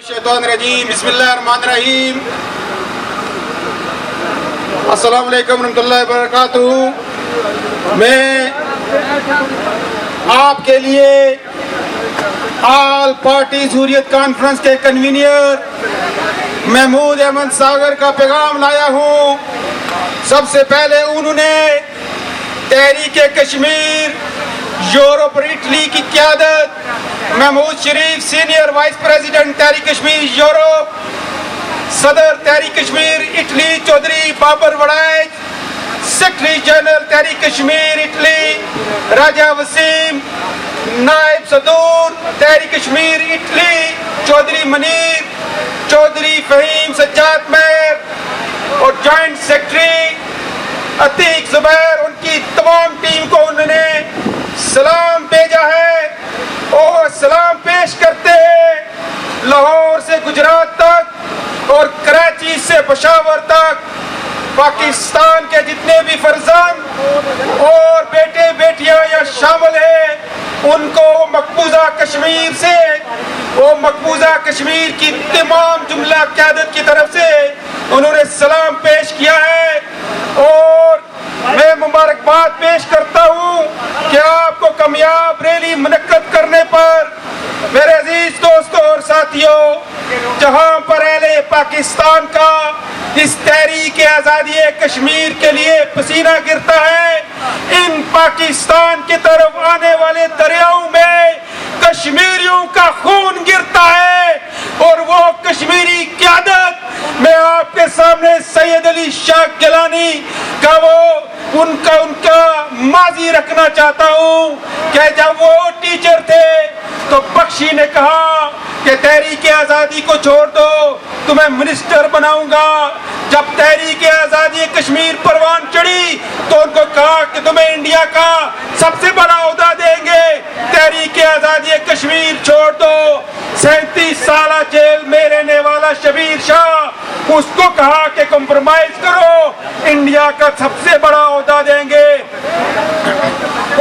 शैतानिर्रजीम बिस्मिल्लाहिर्रहमानिर्रहीम अस्सलाम वालेकुम रहमतुल्लाहि व बरकातुहू। मैं आपके लिए ऑल पार्टी हुर्रियत कॉन्फ्रेंस के कन्वीनर महमूद अहमद सागर का पैगाम लाया हूँ। सबसे पहले उन्होंने तहरीक कश्मीर यूरोप और इटली की क़यादत Mahmood Sharif senior vice president Tehreek Kashmir Europe, सदर Tehreek Kashmir Italy Chaudhry Babar Waraich, secretary general Tehreek Kashmir Italy Raja Waseem, नायब सदूर तहरीक कश्मीर इटली चौधरी मनीर, चौधरी फहीम सज्जाद मेहर और जॉइंट सेक्रेटरी अतीक जुबैर, उनकी तमाम टीम को उन्होंने सलाम भेजा है और सलाम पेश करते हैं लाहौर से गुजरात तक और कराची से पेशावर तक पाकिस्तान के जितने भी फर्जंद और बेटे बेटियां यहाँ शामिल हैं उनको मकबूजा कश्मीर से वो मकबूजा कश्मीर की तमाम जुमला क़यादत की तरफ से उन्होंने सलाम पेश किया है। और मैं मुबारकबाद पेश करता हूँ कि आपको कामयाब रैली मुनक्कद करने पर मेरे अजीज दोस्तों और साथियों, जहाँ पर अहले पाकिस्तान का इस तहरीक आज़ादी कश्मीर के लिए पसीना गिरता है, इन पाकिस्तान की तरफ आने वाले दरियाओं में कश्मीरियों का खून गिरता है। और वो कश्मीरी क़यादत मैं आपके सामने सैयद अली शाह गिलानी का वो उनका माजी रखना चाहता हूँ कि जब वो टीचर थे तो बख्शी ने कहा कि तहरीक आज़ादी को छोड़ दो, तुम्हें मिनिस्टर बनाऊंगा। जब तहरीक आज़ादी कश्मीर परवान चढ़ी तो उनको कहा कि तुम्हें इंडिया का सबसे बड़ा ओहदा देंगे, तहरीक आज़ादी कश्मीर छोड़ दो। 37 साल जेल में रहने वाला शबीर शाह, उसको कहा कि कॉम्प्रोमाइज करो, इंडिया का सबसे बड़ा ओहदा देंगे।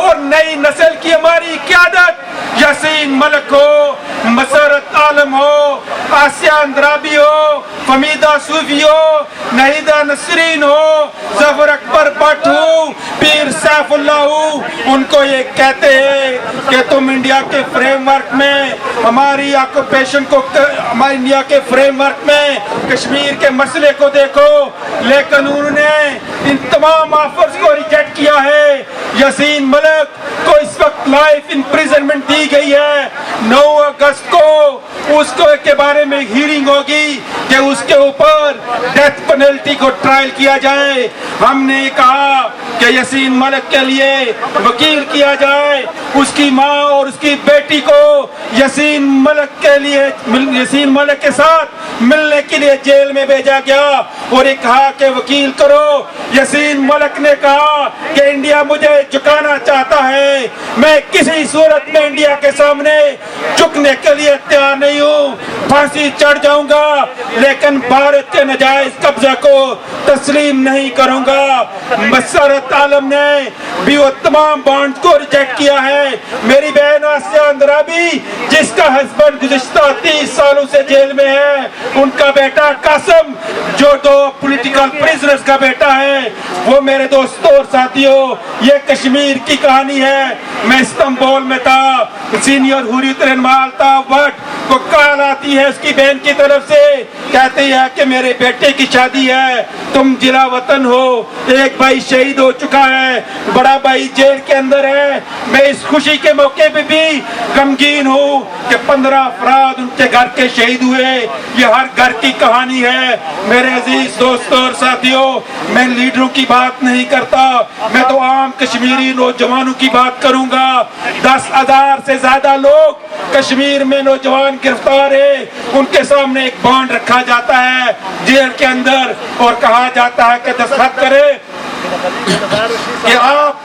और नई नस्ल की हमारी क़यादत, यासीन मलिक हो, मसरत आलम हो, आसिया अंद्राबी हो, फमीदा सूफी हो, नहीदा नसरीन हो, जफर अकबर भट्ट हो, पीर सैफुल्लाह हो, उनको ये कहते हैं कि तुम इंडिया के फ्रेमवर्क में हमारी ऑक्यूपेशन को, हमारे इंडिया के फ्रेमवर्क में कश्मीर के मसले को देखो। लेकिन उन्होंने इन तमाम ऑफर्स को रिजेक्ट किया है। यासीन मलिक को इस वक्त लाइफ इम्प्रिजनमेंट दी गई है। 9 अगस्त को उसको के बारे में हियरिंग होगी कि उसके ऊपर डेथ पेनल्टी को ट्रायल किया जाए। हमने कहा कि यासीन मलिक के लिए वकील किया जाए, उसकी माँ और उसकी बेटी को यासीन मलिक के लिए, यासीन मलिक के साथ मिलने के लिए जेल में भेजा गया और एक कहा कि वकील करो। यासीन मलिक ने कहा कि इंडिया मुझे झुकाना चाहता है, मैं किसी सूरत में इंडिया के सामने झुकने के लिए तैयार नहीं हूँ, फांसी चढ़ जाऊंगा, लेकिन भारत के नाजायज कब्जा को तस्लीम नहीं करूंगा। मसरत आलम ने भी वो तमाम बॉन्ड को रिजेक्ट किया है। मेरी बहन आसिया अंद्राबी, जिसका हस्बैंड गुज़िश्ता 30 सालों से जेल में है, उनका बेटा कासिम जो 2 पॉलिटिकल प्रिजनर्स का बेटा है, वो मेरे दोस्तों और साथियों, ये कश्मीर की कहानी है। मैं इस्तांबुल में था, सीनियर हुर्रियत रहनुमा अल्ताफ भट्ट को कॉल आती है उसकी बहन की तरफ से, कहती है कि मेरे बेटे की शादी है, तुम जिला वतन हो, एक भाई शहीद हो चुका है, बड़ा भाई जेल के अंदर है। मैं इस खुशी के मौके पे भी गमगीन हूँ कि 15 अफराद उनके घर के शहीद हुए। ये हर घर की कहानी है। मेरे अजीज दोस्तों और साथियों, मैं लीडरों की बात नहीं करता, मैं तो आम कश्मीरी नौजवानों की बात करूंगा। 10,000 से ज्यादा लोग कश्मीर में नौजवान गिरफ्तार है, उनके सामने एक बॉन्ड रखा जाता है जेल के अंदर और कहा जाता है कि दस्तखत करें कि आप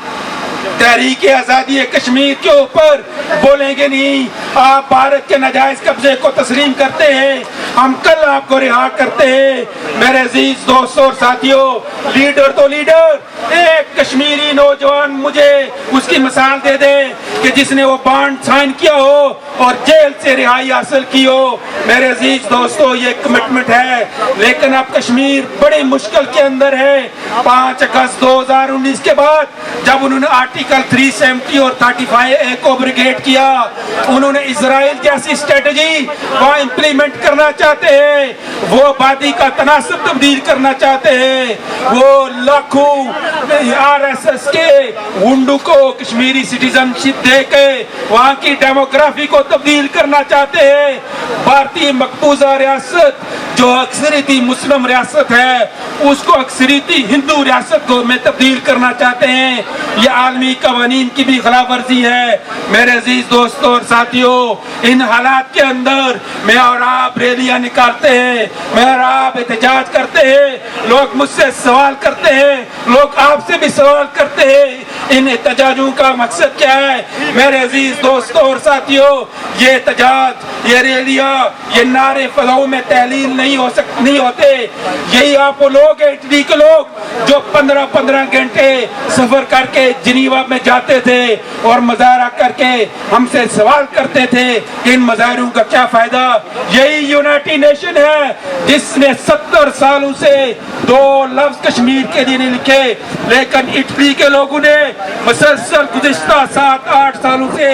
तहरीक आज़ादी कश्मीर के ऊपर बोलेंगे नहीं, आप भारत के नाजायज कब्जे को तस्लीम करते हैं, हम कल आपको रिहा करते हैं। मेरे अजीज दोस्तों और साथियों, लीडर तो लीडर, ایک کشمیری نوجوان مجھے اس کی مثال دے دے کہ جس نے وہ بانڈ سائن کیا ہو اور جیل سے رہائی حاصل کی ہو. میرے عزیز دوستو یہ کمٹمنٹ ہے, لیکن اب کشمیر بڑی مشکل کے اندر ہے. 5 اگست 2019 کے بعد جب انہوں نے آرٹیکل 370 اور 35A کو بریگیڈ کیا, انہوں نے اسرائیل جیسی اسٹریٹجی وہاں امپلیمنٹ کرنا چاہتے ہیں, وہ آبادی کا تناسب تبدیل کرنا چاہتے ہیں, وہ لاکھوں RSS کے ونڈو کو کشمیری سٹیزن شپ دے کے وہاں کی ڈیموگرافی کو تبدیل کرنا چاہتے ہیں. بھارتی مقبوضہ ریاست جو اکثریتی مسلم ریاست ہے اس کو اکثریتی ہندو ریاست کو میں تبدیل کرنا چاہتے ہیں. یہ عالمی قوانین کی بھی خلاف ورزی ہے. میرے عزیز دوستوں اور ساتھیوں, ان حالات کے اندر میں اور آپ ریلیاں نکالتے ہیں, میں اور آپ احتجاج کرتے ہیں, لوگ مجھ سے سوال کرتے ہیں, لوگ آپ سے بھی سوال کرتے ہیں. ان احتجاجوں کا مقصد کیا ہے؟ میرے عزیز دوستوں اور ساتھیوں, یہ احتجاج, یہ ریلیاں, یہ نعرے فضاؤں میں تحلیل نہیں ہوتے. یہی آپ وہ لوگ ہیں, اٹلی کے لوگ جو 15 گھنٹے سفر کر کے جنیوا میں جاتے تھے اور مظاہرہ کر کے ہم سے سوال کرتے تھے کہ ان مظاہروں کا کیا فائدہ. یہی یونائٹڈ نیشن ہے جس نے 70 سالوں سے 2 لفظ کشمیر کے لیے نہیں لکھے, لیکن اٹلی کے لوگوں نے مسلسل گزشتہ 7-8 سالوں سے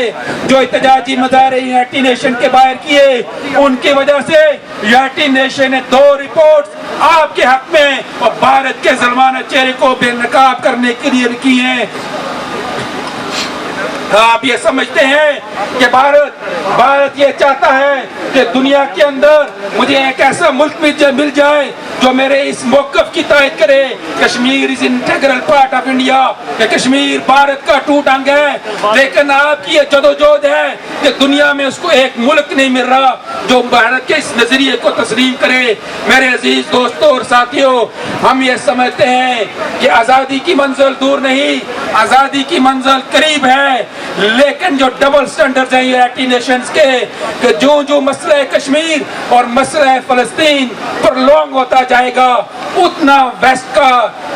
جو احتجاجی مظاہرے یونائٹڈ نیشن کے باہر کیے, ان کی وجہ سے یونائٹڈ نیشن نے 2 رپورٹس آپ کے حق میں اور بھارت کے ظلمانہ چہرے کو بے نقاب کرنے کے لیے لکھی ہیں. آپ یہ سمجھتے ہیں کہ بھارت یہ چاہتا ہے کہ دنیا کے اندر مجھے ایک ایسا ملک مل جائے جو میرے اس موقف کی تائید کرے, Kashmir is integral part of India, کہ کشمیر بھارت کا ٹوٹ انگ ہے. لیکن آپ کی یہ جدوجہد ہے کہ دنیا میں اس کو ایک ملک نہیں مل رہا جو بھارت کے اس نظریے کو تسلیم کرے. میرے عزیز دوستوں اور ساتھیوں, ہم یہ سمجھتے ہیں کہ آزادی کی منزل دور نہیں, آزادی کی منزل قریب ہے, لیکن جو ڈبل سٹینڈرڈز ہیں یونائٹڈ نیشنز کے, کہ جو مسئلہ کشمیر اور مسئلہ فلسطین پرلونگ ہوتا جائے گا اتنا ویسٹ کا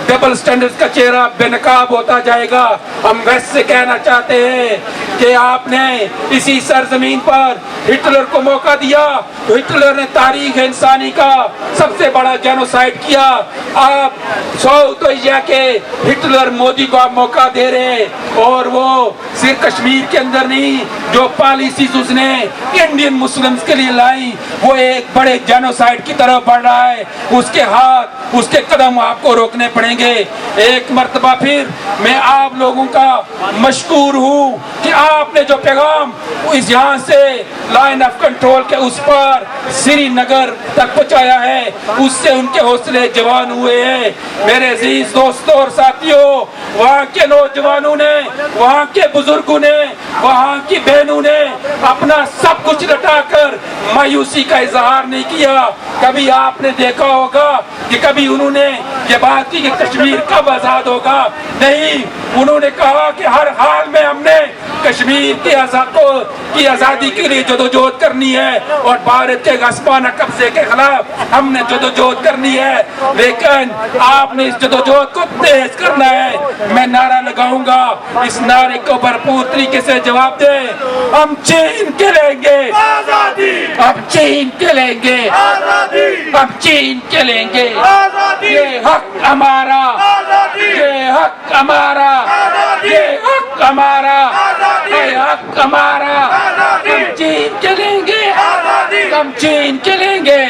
ڈبل سٹینڈرڈز کا چہرہ بے نقاب ہوتا جائے گا. ہم ویسٹ سے کہنا چاہتے ہیں کہ آپ نے اسی سرزمین پر ہٹلر کو موقع دیا تو ہٹلر نے تاریخ انسانی کا سب سے بڑا جینوسائیڈ کیا. آپ ساؤتھ ایشیا کے ہٹلر مودی کو آپ موقع دے رہے, اور وہ صرف کشمیر کے اندر نہیں, جو پالیسیز اس نے انڈین مسلمز کے لیے لائی وہ ایک بڑے جینوسائیڈ کی طرف بڑھ رہا ہے. اس کے ہاتھ, اس کے قدم آپ کو روکنے پڑیں گے. ایک مرتبہ پھر میں آپ لوگوں کا مشکور ہوں کہ آپ نے جو پیغام اس یہاں سے لائن آف کنٹرول کے اس پر سری نگر تک پہنچایا ہے, اس سے ان کے حوصلے جوان ہوئے ہیں. میرے عزیز دوستوں اور ساتھیوں, وہاں کے نوجوانوں نے, وہاں کے بزرگوں نے, وہاں کی بہنوں نے اپنا سب کچھ لٹا کر مایوسی کا اظہار نہیں کیا. کبھی آپ نے دیکھا ہوگا کہ کبھی انہوں نے یہ بات کی کہ کشمیر کب آزاد ہوگا, نہیں, انہوں نے کہا کہ ہر حال میں ہم نے کشمیر کی آزادی کے لیے جدوجہد کرنی ہے اور بھارت کے غصبانہ قبضے کے خلاف ہم نے جدوجہد کرنی ہے. لیکن آپ نے اس جدوجہد کو تیز کرنا ہے. میں نعرہ لگاؤں گا, اس نعرے کو بھرپور طریقے سے جواب دیں. ہم چین کے لیں گے آزادی, ہم چین کے لیں گے آزادی, ہم چین کے لیں گے آزادی. یہ حق ہمارا, یہ حق ہمارا, یہ حق ہمارا, یہ حق ہمارا. ہم چین کے لیں گے, ہم چین کے لیں گے.